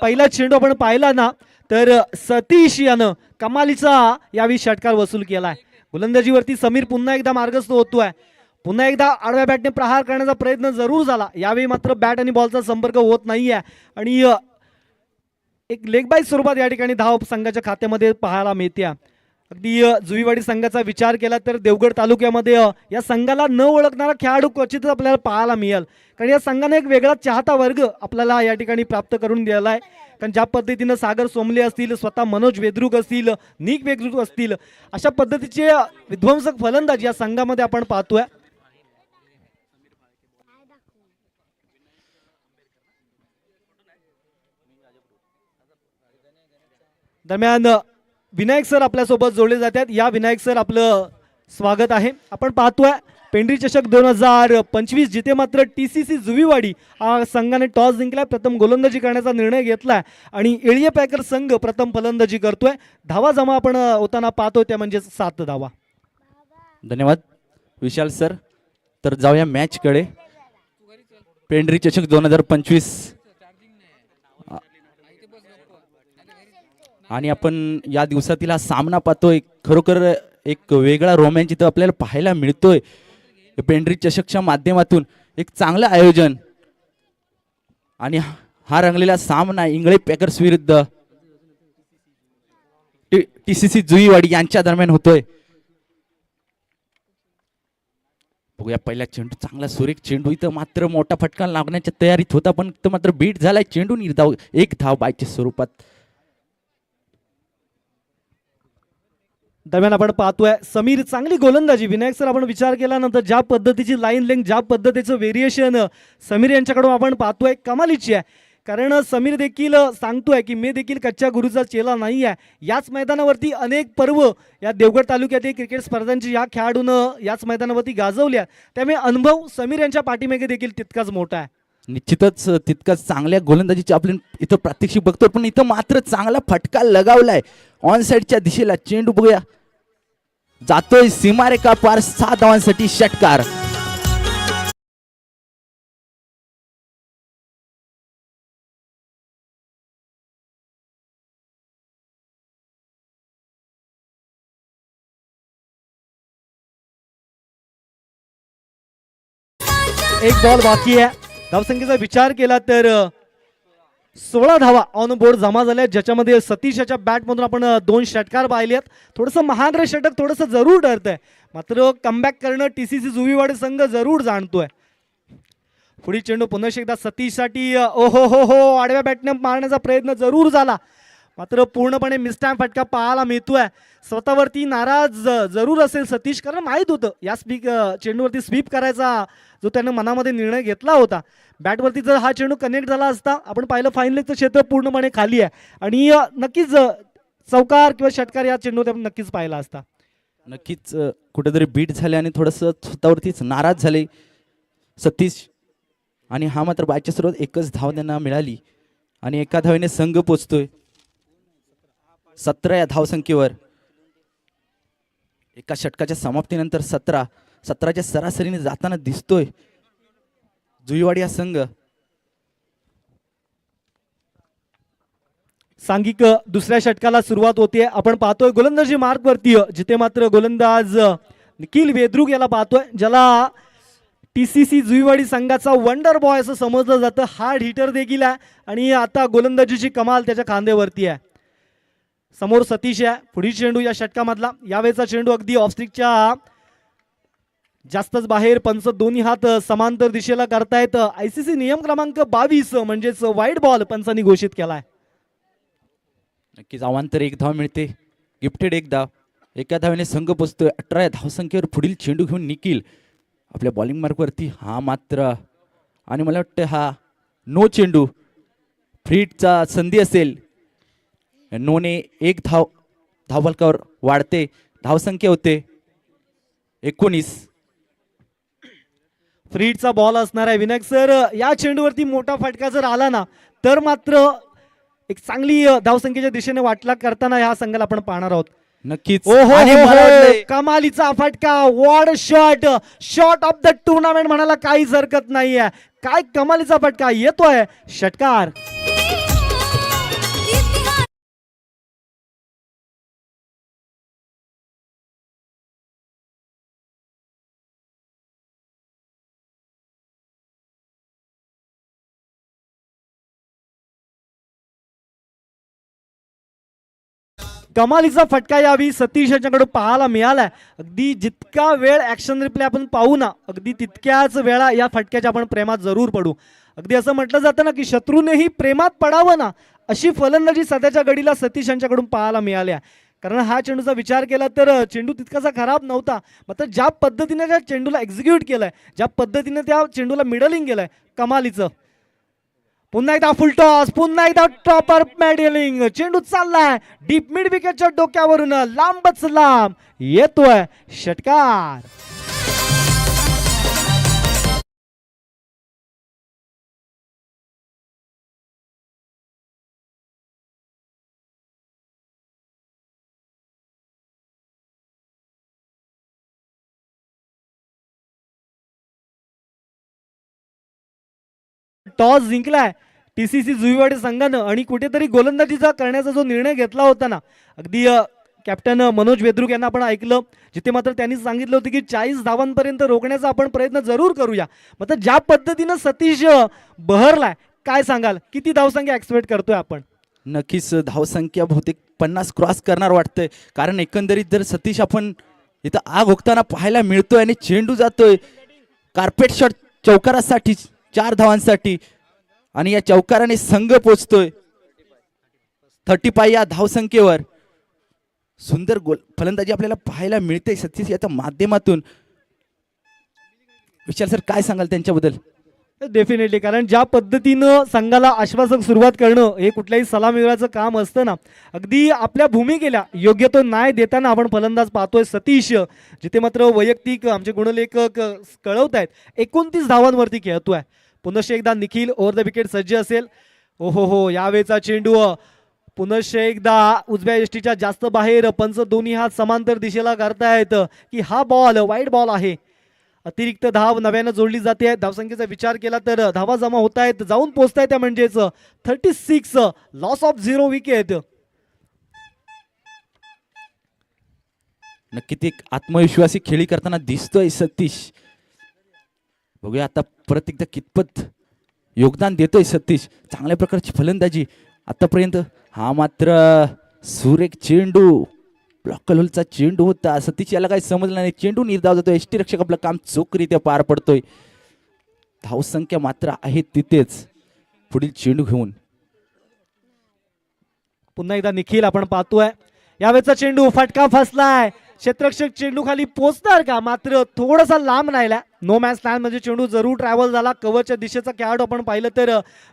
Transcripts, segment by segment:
पहिला चेंडू आपण पाहिला ना तर सतीश यानं कमालीचा यावेळी षटकार वसूल केलाय. गोलंदाजीवरती समीर पुन्हा एकदा मार्गस्थ होतोय. पुन्हा एकदा आडव्या बॅटने प्रहार करण्याचा प्रयत्न जरूर झाला. यावेळी मात्र बॅट आणि बॉलचा संपर्क होत नाहीये आणि एक लेग बाय स्वरूपात या ठिकाणी धाव संघाच्या खात्यामध्ये पाहायला मिळते. अगदी जुईवाडी संघाचा विचार केला तर देवगड तालुक्यामध्ये या संघाला न ओळखणारा खेळाडू क्वचितच आपल्याला पाहायला मिळेल. कारण या संघाने एक वेगळा चाहता वर्ग आपल्याला या ठिकाणी प्राप्त करून दिलेला आहे. कारण ज्या पद्धतीनं सागर सोमले असतील, स्वतः मनोज वेद्रुक असतील, निक वेद्रुक असतील, अशा पद्धतीचे विध्वंसक फलंदाज या संघामध्ये आपण पाहतोय. दरम्यान विनायक सर आपल्यासोबत जोडले जातात. या विनायक सर आपलं स्वागत आहे. आपण पाहतोय पेंढरी चषक 2025 जिथे मात्र TCC जुवीवाडी संघाने टॉस जिंकलाय. प्रथम गोलंदाजी करण्याचा निर्णय घेतलाय आणि एळिये पॅकर संघ प्रथम फलंदाजी करतोय. धावा जमा आपण होताना पाहतोय त्या म्हणजे 7 धावा. धन्यवाद विशाल सर. तर जाऊया मॅच कडे. पेंढरी चषक 2025 आणि आपण या दिवसातील हा सामना पाहतोय. खरोखर एक वेगळा रोमॅन्स इथं आपल्याला पाहायला मिळतोय. पेंढरी चषकच्या माध्यमातून एक चांगलं आयोजन आणि हा रंगलेला सामना इंगळे पॅकर्स विरुद्ध TCC जुईवाडी यांच्या दरम्यान होतोय. बघूया पहिला चेंडू चांगला सुरेख चेंडू. इथं मात्र मोठा फटका लागण्याच्या तयारीत होता पण इथं मात्र बीट झालाय. चेंडू निर्धाव एक धाव बायच्या स्वरूपात. दरम्यान आपण पाहतोय समीर चांगली गोलंदाजी. विनायक सर आपण विचार केल्यानंतर ज्या पद्धतीची लाईन लेंथ, ज्या पद्धतीचं व्हेरिएशन समीर यांच्याकडून आपण पाहतोय कमालीची आहे. कारण समीर देखील सांगतोय की मी देखील कच्च्या गुरुचा चेला नाही आहे. याच मैदानावरती अनेक पर्व या देवगड तालुक्यातील क्रिकेट स्पर्धांची या खेळाडूनं याच मैदानावरती गाजवल्या. त्यामुळे अनुभव समीर यांच्या पाठीमागे देखील तितकाच मोठा आहे. निश्चितच तितकाच चांगल्या गोलंदाजीची आपण इथं प्रात्यक्षिक बघतो पण इथं मात्र चांगला फटका लगावलाय ऑन साइडच्या दिशेला. चेंडू बघूया जातोय सीमारेखा पार. 7 धावांसाठी षटकार. एक बॉल बाकी आहे. धावसंख्येचा विचार केला तर 16 धावा ऑन बोर्ड जमा झाल्या ज्याच्यामध्ये सतीश याच्या बॅटमधून आपण 2 षटकार पाहिले आहेत. थोडंसं महाद्र षटक थोडंसं जरूर डरतंय मात्र कमबॅक करणं TCC जुवीवाडी संघ जरूर जाणतोय. पुढील चेंडू पुन्हा एकदा सतीशसाठी. ओहो हो हो आडव्या बॅटने मारण्याचा प्रयत्न जरूर झाला मात्र पूर्णपणे मिसटाइम फटका पाहायला मिळतोय. स्वतःवरती नाराज जरूर असेल सतीश कारण माहीत होतं या चेंडूवरती स्वीप करायचा जो त्यानं मनामध्ये निर्णय घेतला होता. बॅटवरती जर हा चेंडू कनेक्ट झाला असता आपण पाहिलं फाईन लेगचं क्षेत्र पूर्णपणे खाली आहे आणि नक्कीच चौकार किंवा षटकार या चेंडूवर आपण नक्कीच पाहिला असता. नक्कीच कुठेतरी बीट झाले आणि थोडंसं स्वतःवरतीच नाराज झाले सतीश. आणि हा मात्र बायच्या स्रोत एकच धाव त्यांना मिळाली आणि एका धावेने संघ पोचतोय 17 या धावसंख्येवर. एका षटकाच्या समाप्तीनंतर 17च्या सरासरीने जाताना दिसतोय जुईवाडी हा संघ. सांघिक दुसऱ्या षटकाला सुरुवात होते. आपण पाहतोय गोलंदाजी मार्ग वरती जिथे मात्र गोलंदाज निखिल वेद्रुक याला पाहतोय ज्याला TCC जुईवाडी संघाचा वंडर बॉय असं समजलं जातं. हार्ड हिटर देखील आहे आणि आता गोलंदाजीची कमाल त्याच्या खांद्यावरती आहे. समोर सतीश आहे. पुढील चेंडू या षटकामधला. यावेळेचा चेंडू अगदी ऑफस्टिकच्या जास्तच बाहेर. पंच दोन्ही हात समांतर दिशेला करतायत. ICC नियम क्रमांक 22 म्हणजेच वाईड बॉल पंचांनी घोषित केलाय. नक्कीच अवांतर एक धाव मिळते. गिफ्टेड एक धाव. एका धावेने संघ पोचतोय 18 या धावसंख्येवर. पुढील चेंडू घेऊन निखिल आपल्या बॉलिंग मार्कवरती. हा मात्र आणि मला वाटतं हा नो चेंडू फ्रीटचा संधी असेल. नोने एक धावफलकावर वाढते. धावसंख्या होते 19. फ्रीडचा बॉल असणार आहे. विनायक सर या चेंडूवरती मोठा फटका जर आला ना तर मात्र एक चांगली धावसंख्येच्या दिशेने वाटला करताना या संघाला आपण पाहणार आहोत. नक्कीच. कमालीचा फटका. वॉड shot. Shot of the tournament म्हणायला काहीच हरकत नाहीये. काय कमालीचा फटका येतोय. षटकार. कमालीचा फटका यावी सतीश यांच्याकडून पाहायला मिळालाय. अगदी जितका वेळ ऍक्शन रिप्ले आपण पाहू ना, अगदी तितक्याच वेळा या फटक्याच्या आपण प्रेमात जरूर पडू. अगदी असं म्हटलं जातं ना की शत्रूनेही प्रेमात पडावं ना, अशी फलंदाजी सध्याच्या घडीला सतीश यांच्याकडून पाहायला मिळाल्या. कारण हा चेंडूचा विचार केला तर चेंडू तितकासा खराब नव्हता, मात्र ज्या पद्धतीने त्या चेंडूला एक्झिक्यूट केलंय, ज्या पद्धतीने त्या चेंडूला मिडलिंग केलंय, कमालीचं. पुन्हा एकदा फुल टॉस, पुन्हा एकदा टॉपर मिडलिंग, चेंडू चाललाय डीप मिड विकेटच्या डोक्यावरून लांबच लांब येतोय षटकार. टॉस जिंकलाय टीसीसी जुईवाडी संघानं आणि कुठेतरी गोलंदाजीचा करण्याचा जो निर्णय घेतला होता ना, अगदी कॅप्टन मनोज वेद्रुक यांना आपण ऐकलं, जिथे मात्र त्यांनी सांगितलं होतं की 40 धावांपर्यंत रोखण्याचा आपण प्रयत्न जरूर करूया. मात्र ज्या पद्धतीनं सतीश बहरलाय, काय सांगाल, किती धावसंख्या एक्सपेक्ट करतोय आपण? नक्कीच धावसंख्या बहुतेक 50 क्रॉस करणार वाटतंय. कारण एकंदरीत जर सतीश आपण इथं आग होताना पाहायला मिळतोय आणि चेंडू जातोय कार्पेट शॉट चौकारासाठी 4 धावांसाठी आणि या चौकाराने संघ पोचतोय 35 या धावसंख्येवर. सुंदर गोल फलंदाजी आपल्याला पाहायला मिळते सतीश याच्या माध्यमातून. विशाल सर काय सांगाल त्यांच्याबद्दल? डेफिनेटली, कारण ज्या पद्धतीनं संघाला आश्वासक सुरुवात करणं हे कुठल्याही सलामीवीराचं काम असतं ना, अगदी आपल्या भूमिकेला योग्य तो न्याय देताना आपण फलंदाज पाहतोय सतीश, जिथे मात्र वैयक्तिक आमचे गुणलेखक कळवत आहेत 29 धावांवरती खेळतोय. पुनश्च एकदा निखिल ओव्हर द विकेट सज्ज असेल. हो यावेळेचा चेंडू पुनश्च एकदा उजव्या यष्टीच्या जास्त बाहेर, पंच दोन्ही हात समांतर दिशेला करतायत की हा बॉल वाईड बॉल आहे. अतिरिक्त धाव नव्यानं जोडली जाते. धावसंख्येचा विचार केला तर धावा जमा होत आहेत, जाऊन पोहोचतायत त्या म्हणजेच 36, लॉस ऑफ 0 विकेट. नक्की ते आत्मविश्वासी खेळी करताना दिसतोय सतीश. बघूया आता परत एकदा कितपत योगदान देतोय सतीश. चांगल्या प्रकारची फलंदाजी आतापर्यंत. हा मात्र सुरेख चेंडू, ब्लॉकलचा चेंडू होता. सतीश याला काही समजलं नाही, चेंडू निर्धाव जातो. एसटी रक्षक आपलं काम चोखरीत्या पार पडतोय. धावसंख्या मात्र आहे तिथेच. पुढील चेंडू घेऊन पुन्हा एकदा निखिल आपण पाहतोय. यावेळेचा चेंडू फटका फसलाय. क्षेत्ररक्षक चेंडू खाली पोहोचणार का, मात्र थोडासा लांब राहिला. नो मॅच लँड म्हणजे चेंडू जरूर ट्रॅव्हल झाला. कव्हरच्या दिशेचा खेळाडू आपण पाहिलं तर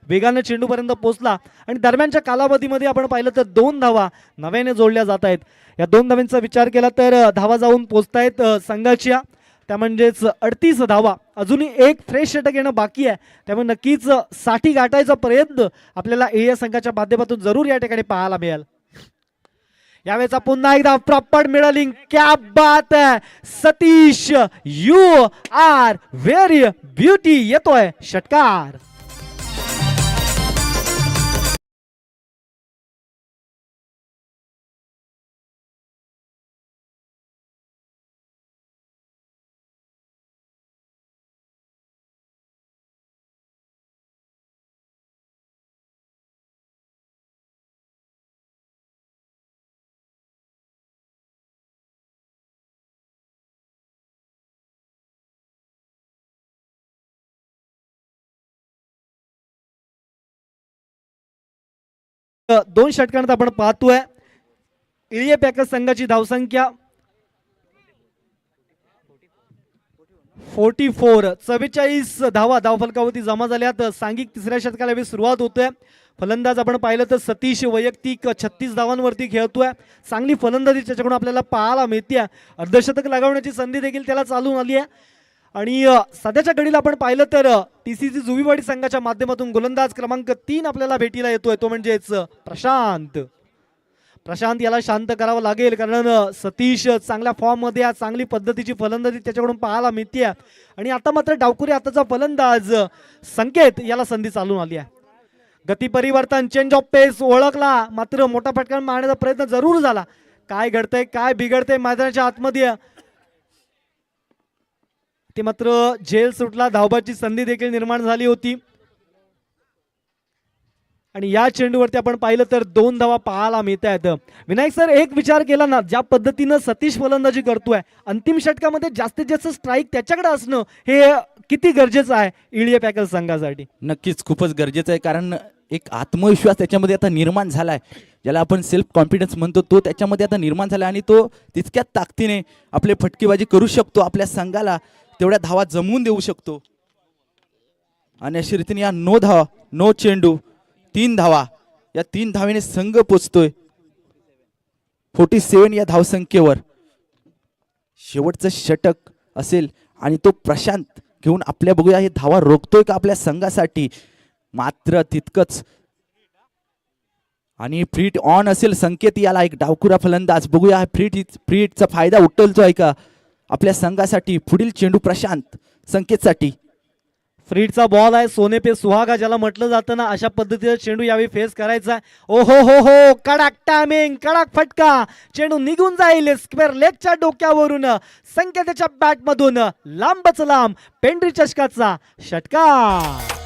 वेगाने चेंडूपर्यंत पोहोचला आणि दरम्यानच्या कालावधीमध्ये आपण पाहिलं तर 2 धावा नव्याने जोडल्या जात आहेत. या 2 धावांचा विचार केला तर धावा जाऊन पोहोचतायत संघाच्या, त्या म्हणजेच 38 धावा. अजूनही एक फ्रेश षटक येणं बाकी आहे, त्यामुळे नक्कीच 60 गाठायचा प्रयत्न आपल्याला या संघाच्या माध्यमातून जरूर या ठिकाणी पाहायला मिळेल. यावेळेचा पुन्हा एकदा प्रॉपर मिडलिंग, क्या बात है Satish, you are very beauty, येतोय षटकार. दोन षटकांत आपण पाहतोय इलिये पॅकर्स संघाची धावसंख्या 44, 44 धावा धावफलकावरती जमा झाल्यात. सांघिक तिसऱ्या षटकाला सुरुवात होतोय. फलंदाज आपण पाहिलं तर सतीश वैयक्तिक 36 धावांवरती खेळतोय. चांगली फलंदाजी त्याच्याकडून आपल्याला पाहायला मिळते. अर्धशतक लगावण्याची संधी देखील त्याला चालून आली आहे. आणि सध्याच्या घडीला आपण पाहिलं तर टीसीसी जुईवाडी संघाच्या माध्यमातून गोलंदाज क्रमांक 3 आपल्याला भेटीला येतोय, तो म्हणजेच प्रशांत. प्रशांत याला शांत करावं लागेल, कारण सतीश चांगल्या फॉर्म मध्ये आहे. चांगली पद्धतीची फलंदाजी त्याच्याकडून पाहायला मिळते. आणि आता मात्र डावखुरी आताचा फलंदाज संकेत याला संधी चालून आली आहे. गती परिवर्तन, चेंज ऑफ पेस ओळखला, मात्र मोठा फटका मारण्याचा प्रयत्न जरूर झाला. काय घडतंय, काय बिघडतंय मैदानाच्या आतमध्ये, ते मात्र झेल सुटला. धावबाची संधी देखील निर्माण झाली होती. आणि या चेंडूवरती आपण पाहिलं तर 2 धावा पाहायला मिळत आहेत. विनायक सर, एक विचार केला ना, ज्या पद्धतीनं सतीश फलंदाजी करतोय, अंतिम षटकामध्ये जास्तीत जास्त स्ट्राईक त्याच्याकडे असणं हे किती गरजेचं आहे इळिया पॅकर्स संघासाठी? नक्कीच खूपच गरजेचं आहे, कारण एक आत्मविश्वास त्याच्यामध्ये आता निर्माण झाला आहे, ज्याला आपण सेल्फ कॉन्फिडन्स म्हणतो, तो त्याच्यामध्ये आता निर्माण झाला आणि तो तितक्याच ताकदीने आपले फटकेबाजी करू शकतो, आपल्या संघाला तेवढ्या धावा जमवून देऊ शकतो. आणि अशा रीतीने या 9 धावा, 9 चेंडू, 3 धावा, या 3 धावेने संघ पोचतोय 47 या धावसंख्येवर. शेवटचं षटक असेल आणि तो प्रशांत घेऊन आपल्या बघूया हे धावा रोखतोय का आपल्या संघासाठी. मात्र तितकंच आणि फ्रीट ऑन असेल संकेत, याला एक डावखुरा फलंदाज, बघूया फ्रीटचा फायदा उठवतोय का आपल्या संघासाठी. पुढील चेंडू प्रशांत संकेतसाठी. फ्रीडचा बॉल आहे, सोने पे सुहागा ज्याला म्हटलं जातं ना, अशा पद्धतीचा चेंडू यावेळी फेस करायचा आहे. ओ हो हो हो, कडक टायमिंग, कडक फटका, चेंडू निघून जाईल स्क्वेअर लेगच्या डोक्यावरून. संकेताच्या बॅटमधून लांबच लांब पेंढरी चषकाचा षटकार.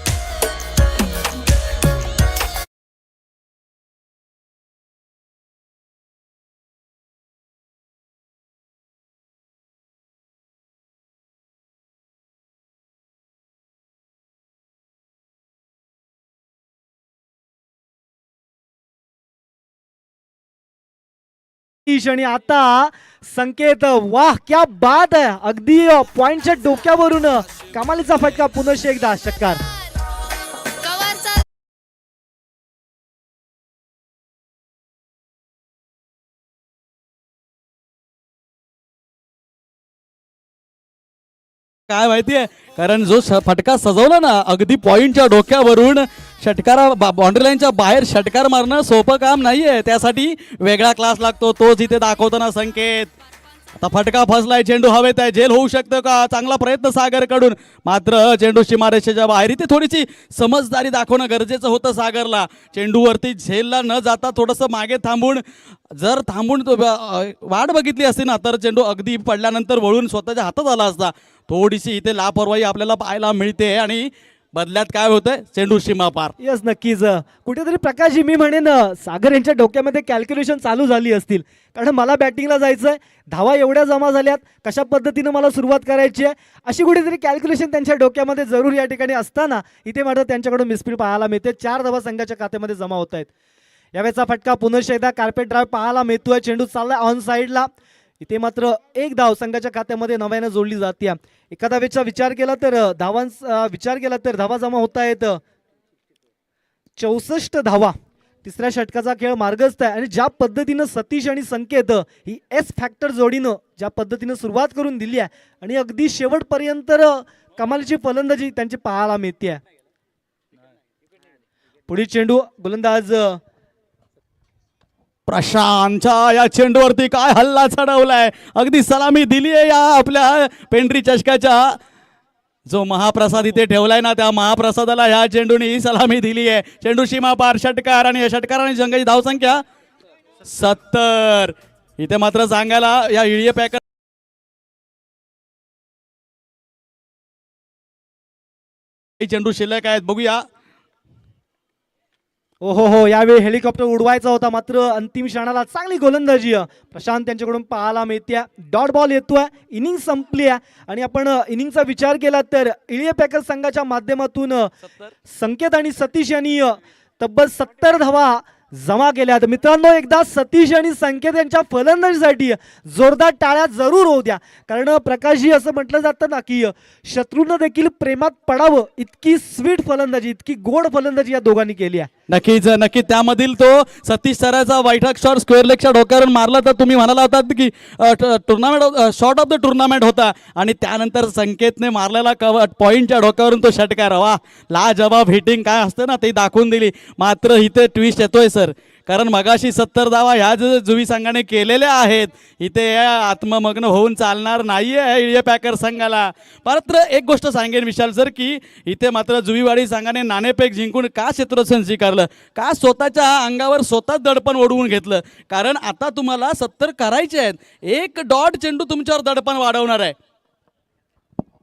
आणि आता संकेत, वाह क्या बात आहे, अगदी पॉइंटच्या डोक्यावरून कमालीचा फटका, पुनश्च एकदा षटकार. काय माहितीये, कारण जो फटका सजवला ना अगदी पॉइंटच्या डोक्यावरून, षटकारा बाउंड्री लाईनच्या बाहेर षटकार मारणं सोपं काम नाहीये, त्यासाठी वेगळा क्लास लागतो, तोच इथे दाखवतो ना संकेत. आता फटका फसलाय, चेंडू हवेत आहे, झेल होऊ शकतो का, चांगला प्रयत्न सागर कडून, मात्र चेंडू सीमारेषेच्या बाहेर. इथे थोडीशी समजदारी दाखवणं गरजेचं होतं सागरला. चेंडूवरती झेलला न जाता थोडंसं मागे थांबून, जर थांबून वाट बघितली असती ना, तर चेंडू अगदी पडल्यानंतर वळून स्वतःच्या हातात आला असता. थोडीशी इथे लापरवाही आपल्याला पाहायला मिळते आणि बदल्यात काय होतंय, चेंडू सीमा पार. यस, नक्कीच. कुठेतरी प्रकाशजी, मी म्हणेन सागर यांच्या डोक्यामध्ये कॅल्क्युलेशन चालू झाली असतील, कारण मला बॅटिंगला जायचंय, धावा एवढ्या जमा झाल्यात, कशा पद्धतीनं मला सुरुवात करायची आहे, अशी कुठेतरी कॅल्क्युलेशन त्यांच्या डोक्यामध्ये जरूर या ठिकाणी असताना इथे मात्र त्यांच्याकडून मिसफील्ड पाहायला मिळते. 4 धावा संघाच्या खात्यामध्ये जमा होत आहेत. यावेळेचा फटका पुनश्च एकदा कार्पेट ड्राईव्ह पाहायला मिळतोय, चेंडू चाललाय ऑन साईडला. इथे मात्र एक धाव संघाच्या खात्यामध्ये नव्यानं जोडली जाते. एका धावेचा विचार केला तर धावा जमा होत आहेत 64 धावा. तिसऱ्या षटकाचा खेळ मार्गस्थ आहे आणि ज्या पद्धतीनं सतीश आणि संकेत ही एस फॅक्टर जोडीनं ज्या पद्धतीनं सुरुवात करून दिली आहे आणि अगदी शेवटपर्यंत कमालीची फलंदाजी त्यांची पाहायला मिळते. पुढील चेंडू गोलंदाज प्रशांतच्या या चेंडूवरती काय हल्ला चढवलाय, अगदी सलामी दिली आहे या आपल्या पेंढरी चषकाच्या. जो महाप्रसाद इथे ठेवलाय ना, त्या महाप्रसादाला ह्या चेंडूने ही सलामी दिली आहे. चेंडू सीमा पार षटकार आणि या षटकाराने संघाची धावसंख्या 70. इथे मात्र सांगायला या इळिया पॅकर चेंडू शिल्लक आहेत, बघूया. ओ हो हो, यावेळी हेलिकॉप्टर उडवायचा होता, मात्र अंतिम क्षणाला चांगली गोलंदाजी प्रशांत यांच्याकडून पाहायला मिळते. डॉट बॉल येतोय, इनिंग संपली आहे आणि आपण इनिंगचा विचार केला तर इळिया पॅकर्स संघाच्या माध्यमातून संकेत आणि सतीश यांनी तब्बल 70 धावा जमा केल्या. तर मित्रांनो, एकदा सतीश आणि संकेत यांच्या फलंदाजीसाठी जोरदार टाळ्या जरूर होऊ द्या, कारण प्रकाशजी असं म्हटलं जातं ना की शत्रूंना देखील प्रेमात पडावं इतकी स्वीट फलंदाजी, इतकी गोड फलंदाजी या दोघांनी केली आहे. नक्कीच नक्कीच. त्यामधील तो सतीश सराचा बैठक शॉट स्क्वेअर लेगच्या डोक्यावरून मारला, तर तुम्ही म्हणाला होतात की tournament shot of the tournament होता आणि त्यानंतर संकेतने मारलेला पॉईंटच्या डोक्यावरून तो षटकार, वा लाजवाब हिटिंग काय असतं ना ते दाखवून दिली. मात्र इथे ट्विस्ट येतोय सर, कारण मगाशी 70 धावा ह्या जुवी संघाने केलेल्या आहेत, इथे आत्ममग्न होऊन चालणार नाहीये इळिया पॅकर संघाला. मात्र एक गोष्ट सांगेन विशाल सर, की इथे मात्र जुवीवाडी संघाने नाणेफेक जिंकून का क्षेत्ररक्षण स्वीकारलं, का स्वतःच्या अंगावर स्वतःच दडपण ओढवून घेतलं, कारण आता तुम्हाला 70 करायचे आहेत, एक डॉट चेंडू तुमच्यावर दडपण वाढवणार आहे.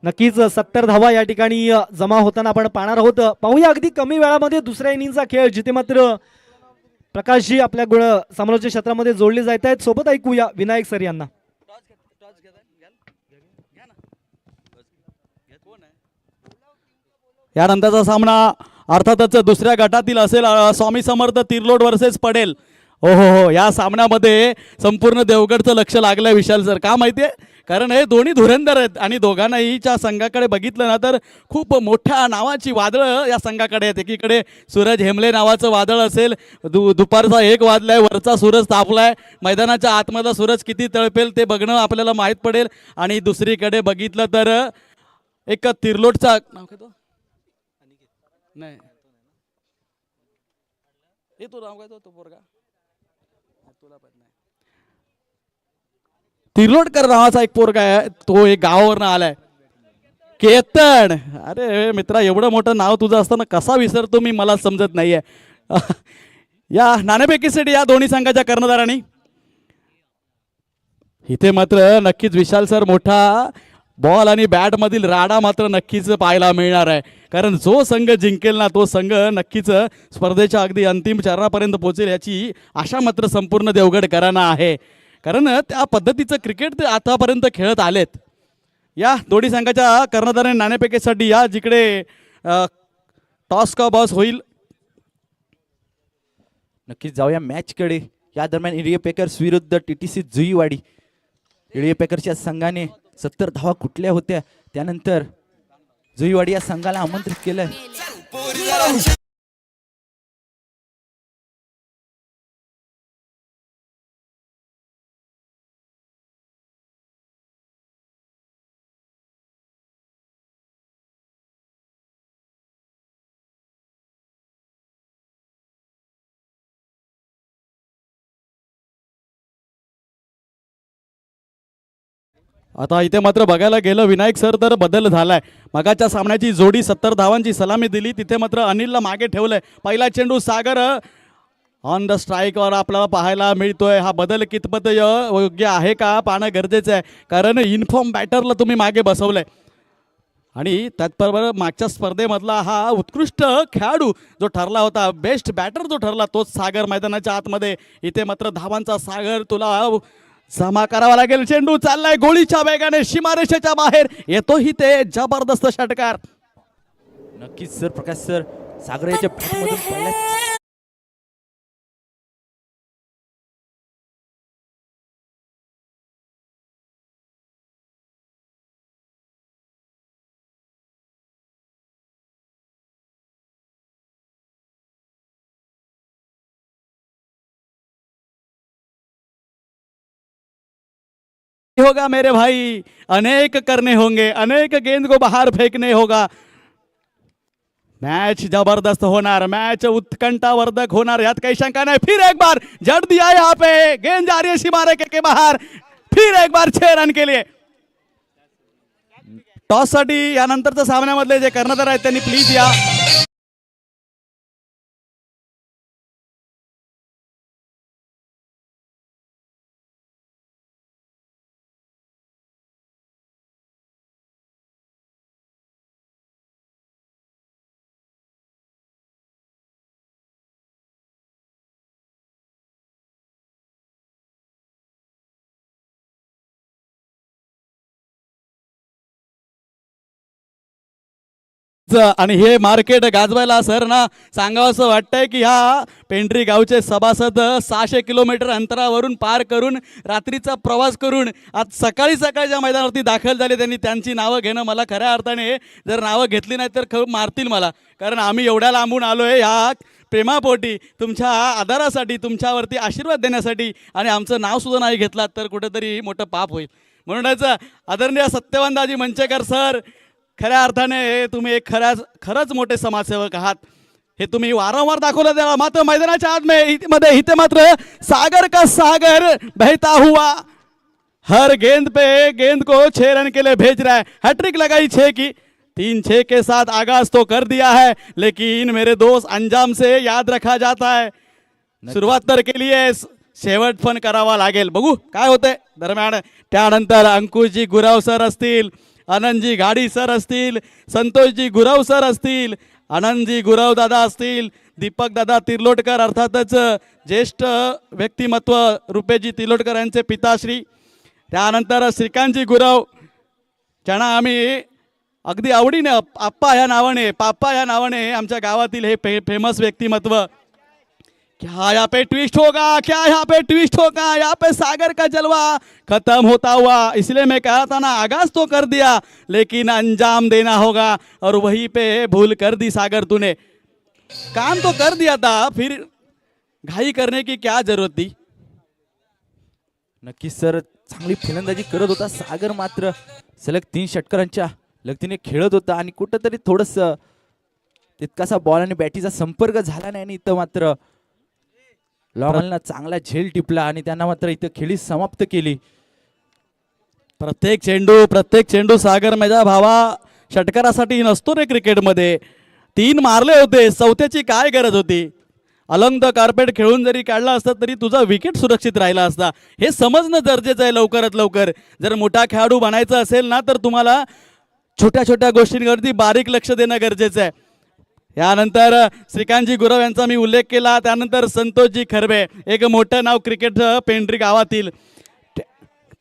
नक्कीच 70 धावा या ठिकाणी जमा होताना आपण पाहणार आहोत. पाहूया अगदी कमी वेळामध्ये दुसऱ्या इनिंगचा खेळ, जिथे मात्र प्रकाशजी आपल्या गुण समालोचन क्षेत्रामध्ये जोडले जात आहेत. सोबत ऐकूया विनायक सर यांना. यानंतरचा सामना अर्थातच दुसऱ्या गटातील असेल, स्वामी समर्थ तिरलोड वर्सेस पडेल. हो, या सामन्यामध्ये संपूर्ण देवगडचं लक्ष लागलंय विशाल सर. का माहितीये? कारण हे दोन्ही धुरंधर आहेत आणि दोघांनाहीच्या संघाकडे बघितलं ना तर खूप मोठ्या नावाची वादळं या संघाकडे आहेत. एकीकडे सूरज हेमले नावाचं वादळ असेल, दुपारचा 1 वाजलाय, वरचा सूरज तापलाय, मैदानाच्या आतमधला सूरज किती तळपेल ते बघणं आपल्याला माहीत पडेल. आणि दुसरीकडे बघितलं तर एक तिरलोटचा नाव काय तो नाही हे तो नाव काय तो पोरगा तुला पण नाही, तिरलोटकर नावाचा एक पोरगा आहे, तो एक गावावरनं आलाय, केतन. अरे मित्रा, एवढं मोठं नाव तुझं असताना कसा विसरतो मी, मला समजत नाहीये. या नाणेफेकीसाठी या दोन्ही संघाच्या कर्णधारांनी इथे मात्र नक्कीच विशाल सर मोठा बॉल आणि बॅट मधील राडा मात्र नक्कीच पाहायला मिळणार आहे. कारण जो संघ जिंकेल ना तो संघ नक्कीच स्पर्धेच्या अगदी अंतिम चरणापर्यंत पोहोचेल याची आशा मात्र संपूर्ण देवगडकरांना आहे. कारण त्या पद्धतीचं क्रिकेट ते आतापर्यंत खेळत आलेत. या दोन्ही संघाच्या कर्णधारांनी नाणेफेकीसाठी या, जिकडे टॉस का बॉस होईल. नक्कीच जाऊया मॅचकडे. या दरम्यान इडिया पेकर्स विरुद्ध TTC जुईवाडी. इडिया पेकर्सच्या संघाने 70 धावा कुठल्या होत्या, त्यानंतर जुईवाडी या संघाला आमंत्रित केलंय. आता इथे मात्र बघायला गेलं विनायक सर तर बदल झालाय. मगाच्या सामन्याची जोडी 70 धावांची सलामी दिली, तिथे मात्र अनिलला मागे ठेवलंय. पहिला चेंडू सागर ऑन द स्ट्राईकवर आपल्याला पाहायला मिळतोय. हा बदल कितपत योग्य आहे का पाहणं गरजेचं आहे, कारण इन्फॉर्म बॅटरला तुम्ही मागे बसवलंय. आणि त्याचबरोबर मागच्या स्पर्धेमधला हा उत्कृष्ट खेळाडू जो ठरला होता, बेस्ट बॅटर जो ठरला, तोच सागर मैदानाच्या आतमध्ये. इथे मात्र धावांचा सागर तुला जमा करावा लागेल. चेंडू चाललाय गोळीच्या वेगाने सीमारेषेच्या बाहेर, येतोही ते जबरदस्त षटकार. नक्कीच सर, प्रकाश सर, सागर याच्या बॅटमधून पहिल्या होगा मेरे भाई, अनेक करने होंगे, अनेक गेंद को बाहर फेंकने होगा. मैच जबरदस्त होणार, मैच उत्कंठावर्धक होणार, यात काही शंका नाही. फिर एक बार जड़ दिया यहाँ पे, गेंद जा रही है सीमारे के बाहर. फिर एक बार 6 रन के लिए. टॉस साठी यानंतरच्या सामन्यामधले जे कर्णधार आहेत त्यांनी प्लीज या. आणि हे मार्केट गाजवायला सर ना सांगावं असं वाटतंय की ह्या पेंढरी गावचे सभासद 600 किलोमीटर अंतरावरून पार करून रात्रीचा प्रवास करून आज सकाळी सकाळच्या मैदानावरती दाखल झाले. त्यांनी त्यांची नावं घेणं मला खऱ्या अर्थाने, जर नावं घेतली नाही तर मारतील मला, कारण आम्ही एवढ्या लांबून आलोय ह्या प्रेमापोटी, तुमच्या आधारासाठी, तुमच्यावरती आशीर्वाद देण्यासाठी, आणि आमचं नाव सुद्धा नाही घेतलात तर कुठेतरी मोठं पाप होईल. म्हणूनच आदरणीय सत्यवान दाजी मंचेकर सर, खऱ्या अर्थाने तुम्ही एक खरंच मोठे समाजसेवक आहात. हे तुम्ही वारंवार दाखवलं द्या. मात्र मैदानाच्या मध्ये इथे मात्र सागर का सागर बहता हुआ हर गेंद पे गेंद को 6 रन के लिए भेज रहा है. हैट्रिक लगाई 6 की, 3-6 के साथ आगाज तो कर दिया है, लेकिन मेरे दोस्त अंजाम से याद रखा जाता है. सुरुवात तर केली आहे, शेवट पण करावा लागेल. बघू काय होतंय. दरम्यान त्यानंतर अंकुशजी गुराव सर असतील, आनंदजी घाडी सर असतील, संतोषजी गुरव सर असतील, आनंदजी गुरव दादा असतील, दीपक दादा तिर्लोटकर अर्थातच ज्येष्ठ व्यक्तिमत्व रुपेजी तिर्लोटकर यांचे पिताश्री, त्यानंतर श्रीकांतजी गुरव ज्यांना आम्ही अगदी आवडीने आप्पा ह्या नावाने, पाप्पा ह्या नावाने आमच्या गावातील हे फेमस व्यक्तिमत्व. क्या यहाँ पे ट्विस्ट होगा, क्या यहाँ पे ट्विस्ट होगा, यहाँ पे सागर का जलवा खत्म होता हुआ, इसलिए मैं कह रहा था ना आगाज तो कर दिया लेकिन अंजाम देना होगा, और वहीं पे भूल कर दी सागर तूने. काम तो कर दिया था, फिर घाई करने की क्या जरूरत थी. नक्कीच सर, चांगली फलंदाजी करत होता सागर, मात्र सलग 3 षटकारांच्या लगतीने खेळत होता आणि कुठंतरी थोडंसं तितकासा बॉल आणि बॅटीचा संपर्क झाला नाही आणि इथं मात्र लॉंगलना चांगला झेल टिपला आणि त्यांना मात्र इथं खेळी समाप्त केली. प्रत्येक चेंडू सागर माझ्या भावा षटकारासाठी नसतो रे क्रिकेटमध्ये. 3 मारले होते, 4थ्याची काय गरज होती. अलंग कार्पेट खेळून जरी काढला असता तरी तुझा विकेट सुरक्षित राहिला असता. हे समजणं गरजेचं आहे लवकरात लवकर. जर मोठा खेळाडू बनायचा असेल ना तर तुम्हाला छोट्या छोट्या गोष्टींवरती बारीक लक्ष देणं गरजेचं आहे. यानंतर श्रीकांतजी गुरव यांचा मी उल्लेख केला, त्यानंतर संतोषजी खरबे, एक मोठं नाव क्रिकेट पेंढरी गावातील.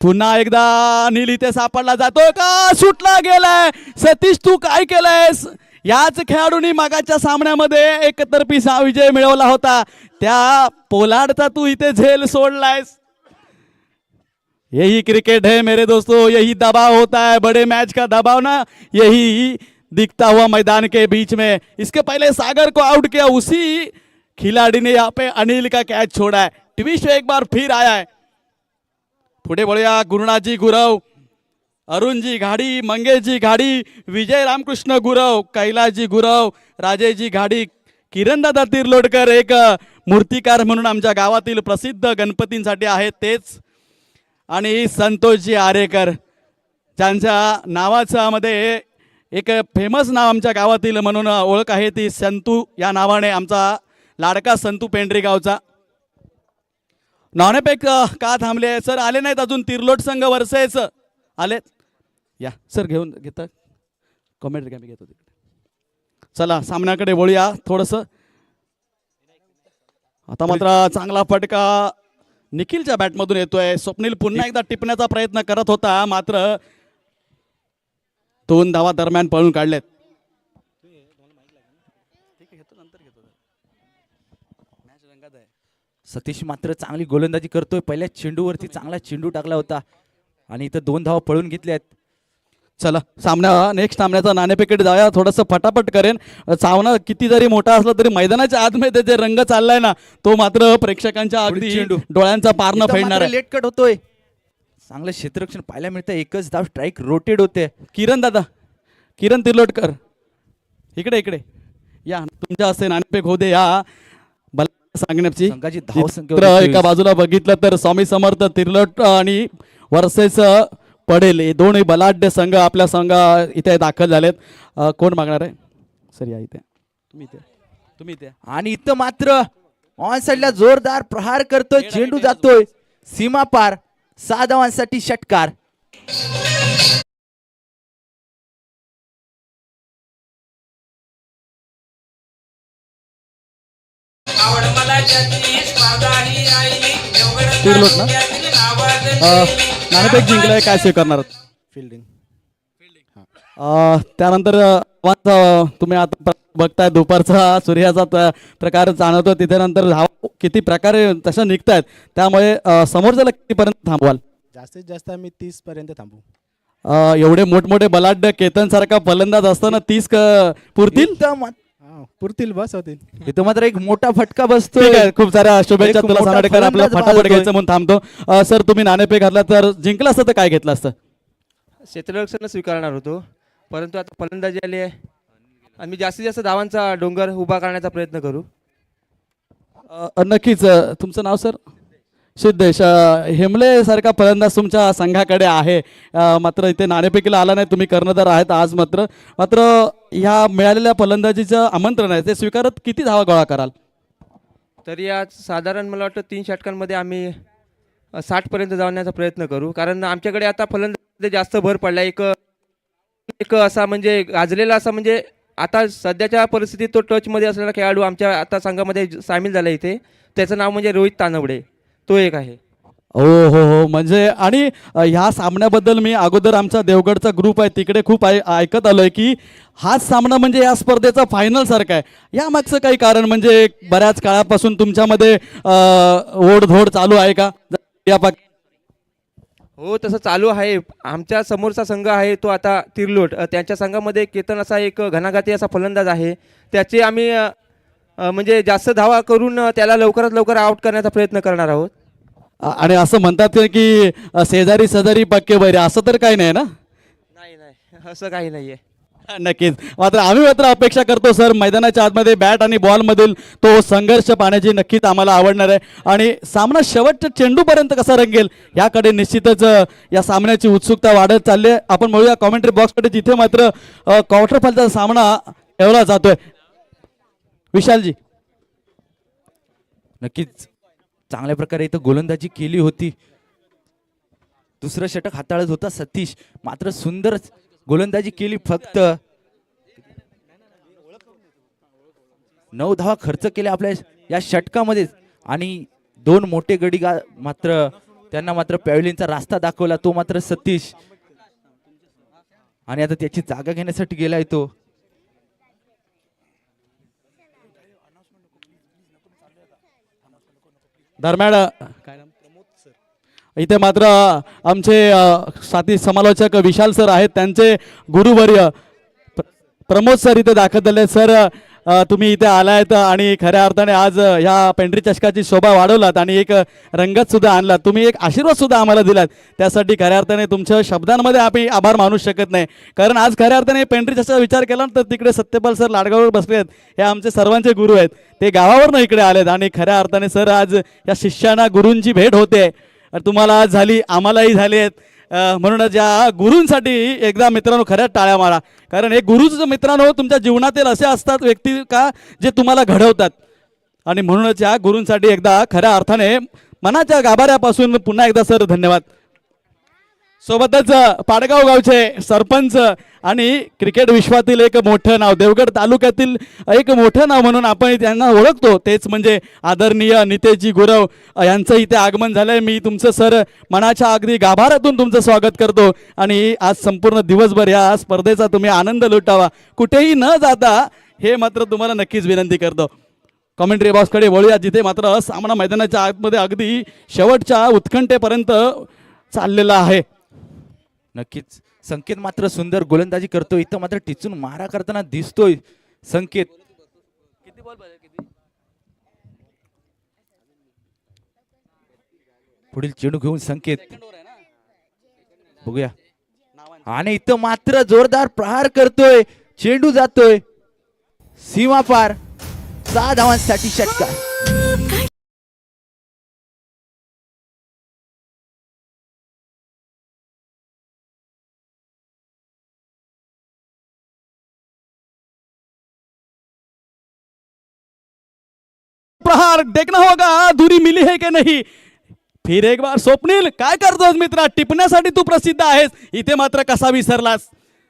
पुन्हा एकदा अनिल इथे सापडला जातोय का, सुटला गेलाय. सतीश तू काय केलंयस. याच खेळाडूंनी मागाच्या सामन्यामध्ये एकतर्फी विजय मिळवला होता, त्या पोलार्डचा तू इथे झेल सोडलायस. यही क्रिकेट है मेरे दोस्तों, यही दबाव होता है, बड़े मैच का दबाव ना यही दिखता हुआ मैदान के बीच में. इसके पहले सागर को आउट किया, उसी खिलाड़ी ने यहाँ पे अनिल का कैच छोड़ा है. ट्विस्ट एक बार फिर आया है. पुढे बोलूया गुरुनाथजी गुरव, अरुणजी घाडी, मंगेशजी घाडी, विजय रामकृष्ण गुरव, कैलासजी गुरव, राजेशजी घाडी, किरणदादा तिर्लोटकर एक मूर्तिकार म्हणून आमच्या गावातील प्रसिद्ध गणपतींसाठी आहेत तेच, आणि संतोषजी आरेकर ज्यांच्या नावाच्या मध्ये एक फेमस नाव आमच्या गावातील म्हणून ओळख आहे ती संतू या नावाने, आमचा लाडका संतू पेंढरी गावचा. नाणेपेक का थांबले सर, आले नाहीत अजून. तिर्लोट संघ वर्सेस आलेत. या सर घेऊन घेता कमेंट मी घेतो तिकडे. चला सामन्याकडे वळूया थोडंसं. आता मात्र चांगला फटका निखिलच्या बॅटमधून येतोय. स्वप्नील पुन्हा एकदा टिपण्याचा प्रयत्न करत होता, मात्र 2 धावा दरम्यान पळून काढलेत. सतीश मात्र चांगली गोलंदाजी करतोय. पहिल्या चेंडूवरती चांगला चेंडू टाकला होता आणि इथं 2 धावा पळून घेतल्यात. चला सामना नेक्स्ट सामन्याचा नाणेपेकीट जाऊया. थोडंसं फटाफट करेन. सामना किती जरी मोठा असला तरी मैदानाच्या आतमध्ये जे रंग चाललाय ना तो मात्र प्रेक्षकांच्या अगदी चेंडू. डोळ्यांचा पारणं फेडणार आहे. लेट कट होतोय. चांगलं क्षेत्ररक्षण पाहायला मिळतं. एकच धाव स्ट्राईक रोटेट होते. किरण दादा, किरण तिर्लोटकर इकडे इकडे या. तुमच्या हस्ते नाणेपेक होऊ दे. या सांगण्याची संघाची धाव चित्र एका बाजूला बघितलं तर स्वामी समर्थ तिर्लोट आणि वर्सेस पडेल, हे दोन्ही बलाढ्य संघ आपल्या संघ इथे दाखल झालेत. कोण मागणार आहे सर, या इथे तुम्ही इथे. आणि इथं मात्र ऑन साइडला जोरदार प्रहार करतोय. चेंडू जातोय सीमा पार. 6 धावांसाठी षटकार. तिर्लोट ना नाणेपेक जिंकलाय, काय स्वीकारणार फिल्डिंग. त्यानंतर तुम्ही आता बघताय दुपारचा सूर्याचा प्रकार जाणवतो. तिथे नंतर धाव किती प्रकारे तशा निघतायत, त्यामुळे समोरच्याला कितीपर्यंत थांबवाल. जास्तीत जास्त आम्ही 30 पर्यंत थांबू. एवढे मोठमोठे बलाढ्य केतन सारखा फलंदाज असताना 30 पुरतील. पुरतील, बस होतील. इथं मात्र एक मोठा फटका बसतोय. ठीक आहे, खूप साऱ्या शुभेच्छा एक तुला मोठा सानाडेकर. आपला फलंदाज फटाफट बाहेर घ्यायचं म्हणून थांबतो. सर तुम्ही नाणेपेक घातला तर जिंकलं असतं तर काय घेतलं असतं. क्षेत्ररक्षण स्वीकारणार होतो, परंतु आता फलंदाजी आली आहे. आम्ही जास्तीत जास्त धावांचा डोंगर उभा करण्याचा प्रयत्न करू. नक्कीच. तुमचं नाव सर. सिद्धेश हेमले सारखा फलंदाज तुमच्या संघाकडे आहे, मात्र इथे नाणेपेकीला आला नाही. तुम्ही कर्णधार आहेत आज. मात्र ह्या मिळालेल्या फलंदाजीचं आमंत्रण आहे ते स्वीकारत किती धावा गोळा कराल. तरी आज साधारण मला वाटतं 3 षटकांमध्ये आम्ही 60 पर्यंत जाण्याचा प्रयत्न करू, कारण आमच्याकडे आता फलंदाजी जास्त भर पडला. एक एक असा म्हणजे गाजलेला असा म्हणजे आता सध्याच्या परिस्थितीत तो टचमध्ये असलेला खेळाडू आमच्या आता संघामध्ये सामील झाला इथे. त्याचं नाव म्हणजे रोहित तानवडे, तो एक आहे. हो हो हो, म्हणजे आणि ह्या सामन्याबद्दल मी अगोदर आमचा देवगडचा ग्रुप आहे तिकडे खूप ऐकत आलोय की हाच सामना म्हणजे या स्पर्धेचा फायनल सारखा आहे. या मागचं काही कारण म्हणजे बऱ्याच काळापासून तुमच्यामध्ये ओढधोड चालू आहे का? हो, तसं चालू आहे. आमच्या समोरचा संघ आहे तो आता तिरलोट, त्यांच्या संघामध्ये केतन असा एक घणाघाती असा फलंदाज आहे. त्याचे आम्ही म्हणजे जास्त धावा करून त्याला लवकरात लवकर आउट करण्याचा प्रयत्न करणार आहोत. आणि असं म्हणतात की शेजारी शेजारी पक्के बैरे, असं तर काही नाही ना? नाही नाही, असं काही नाही आहे. नक्कीच. मात्र अपेक्षा करतो सर, मैदानाच्या आतमध्ये बॅट आणि बॉल मधील तो संघर्ष पाहण्याची नक्कीच आम्हाला आवडणार आहे. आणि सामना शेवटच्या चेंडूपर्यंत कसा रंगेल याकडे निश्चितच या सामन्याची उत्सुकता वाढत चालली आहे. आपण बघूया कॉमेंट्री बॉक्सकडे, जिथे मात्र क्वार्टर फायनलचा सामना ठेवला जातोय. विशालजी. नक्कीच चांगल्या प्रकारे इथं गोलंदाजी केली होती. दुसरं षटक हाताळत होता सतीश, मात्र सुंदर गोलंदाजी केली. फक्त 9 धावा खर्च केल्या आपल्या या षटकामध्ये आणि 2 मोठे गडी मात्र त्यांना मात्र पॅव्हलियनचा रास्ता दाखवला, तो मात्र सतीश. आणि आता त्याची जागा घेण्यासाठी गेलाय तो. दरम्यान इथे मात्र आमचे साथी समालोचक विशाल सर आहेत, त्यांचे गुरुवर्य प्रमोद सर इथे दाखल झाले. सर, तुम्ही इथे आलायत आणि खऱ्या अर्थाने आज ह्या पेंढरी चषकाची शोभा वाढवलात आणि एक रंगत सुद्धा आणलात, तुम्ही एक आशीर्वाद सुद्धा आम्हाला दिलात. त्यासाठी खऱ्या अर्थाने तुमच्या शब्दांमध्ये आम्ही आभार मानू शकत नाही. कारण आज खऱ्या अर्थाने पेंढरी चषकाचा विचार केला तर तिकडे सत्यपाल सर लाडगाववर बसले आहेत, हे आमचे सर्वांचे गुरु आहेत. ते गावावरनं इकडे आलेत आणि खऱ्या अर्थाने सर आज या शिष्यांना गुरूंची भेट होते. तुम्हाला आज झाली, आम्हालाही झाली आहेत. म्हणूनच या गुरूंसाठी एकदा मित्रांनो खऱ्याच टाळ्या मारा. कारण हे गुरुच मित्रांनो तुमच्या जीवनातील असे असतात व्यक्ती का जे तुम्हाला घडवतात. आणि म्हणूनच या गुरूंसाठी एकदा खऱ्या अर्थाने मनाच्या गाभाऱ्यापासून पुन्हा एकदा सर धन्यवाद. सोबतच पाडगाव गावचे सरपंच आणि क्रिकेट विश्वातील एक मोठं नाव, देवगड तालुक्यातील एक मोठं नाव म्हणून आपण त्यांना ओळखतो, तेच म्हणजे आदरणीय नितेशजी गुरव यांचं इथे आगमन झालंय. मी तुमचं सर मनाच्या अगदी गाभाऱ्यातून तुमचं स्वागत करतो आणि आज संपूर्ण दिवसभर या स्पर्धेचा तुम्ही आनंद लुटावा, कुठेही न जाता, हे मात्र तुम्हाला नक्कीच विनंती करतो. कॉमेंट्री बॉक्सकडे वळूया, जिथे मात्र सामना मैदानाच्या आतमध्ये अगदी शेवटच्या उत्कंठेपर्यंत चाललेला आहे. नक्कीच संकेत मात्र सुंदर गोलंदाजी करतोय. इथं मात्र टिचून मारा करताना दिसतोय संकेत. पुढील चेंडू घेऊन संकेत, बघूया. आणि इथं मात्र जोरदार प्रहार करतोय, चेंडू जातोय सीमा पार. 6 धावांसाठी षटकार. प्रहार देखना होगा, दूरी मिली है की नहीं. फिर एक बार स्वप्नील, काय करतोस मित्रा, टिपण्यासाठी तू प्रसिद्ध आहेस, इथे मात्र कसा विसरलास.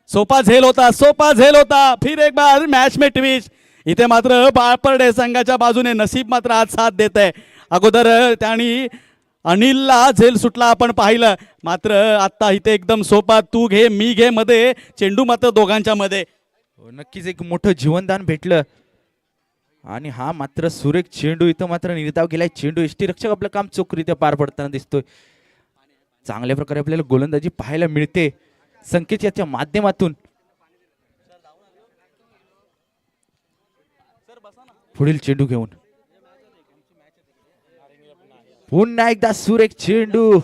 सोपा झेल होता. फिर एक बार मॅच में ट्विस्ट. इथे मात्र बाळपर्डे संघाच्या बाजूने नसीब मात्र आज साथ देत आहे. अगोदर त्यांनी अनिलला झेल सुटला आपण पाहिलं, मात्र आता इथे एकदम सोपा तू घे मी घे मध्ये चेंडू मात्र दोघांच्या मध्ये. नक्कीच एक मोठं जीवनदान भेटलं. आणि हा मात्र सुरेख चेंडू, इथं मात्र निर्धाव गेलाय चेंडू. यष्टीरक्षक आपलं काम चोखरीत्या पार पडताना दिसतोय. चांगल्या प्रकारे आपल्याला गोलंदाजी पाहायला मिळते संकेत याच्या माध्यमातून. पुढील चेंडू घेऊन पुन्हा एकदा सुरेख चेंडू.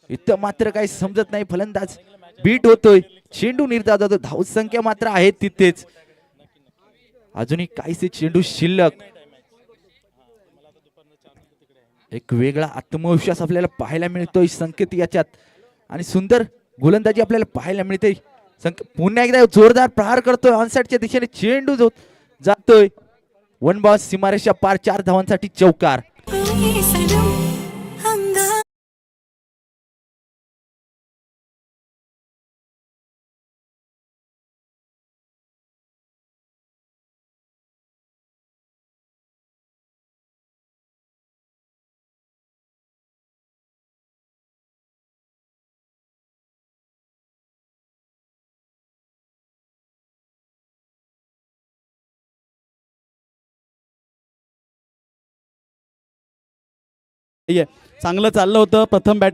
इथं मात्र काही समजत नाही, फलंदाज बीट होतोय, चेंडू निर्धाव जातो. धावसंख्या मात्र आहे तिथेच, अजूनही काहीसे चेंडू शिल्लक. एक वेगळा आत्मविश्वास आपल्याला पाहायला मिळतोय संकेत याच्यात आणि सुंदर गोलंदाजी आपल्याला पाहायला मिळते. पुन्हा एकदा जोरदार प्रहार करतोय, ऑनसाइडच्या दिशेने चेंडू जातोय. 1 बॉल, सीमारेषा पार. 4 धावांसाठी चौकार. चांगलं चाललं होतं प्रथम बॅट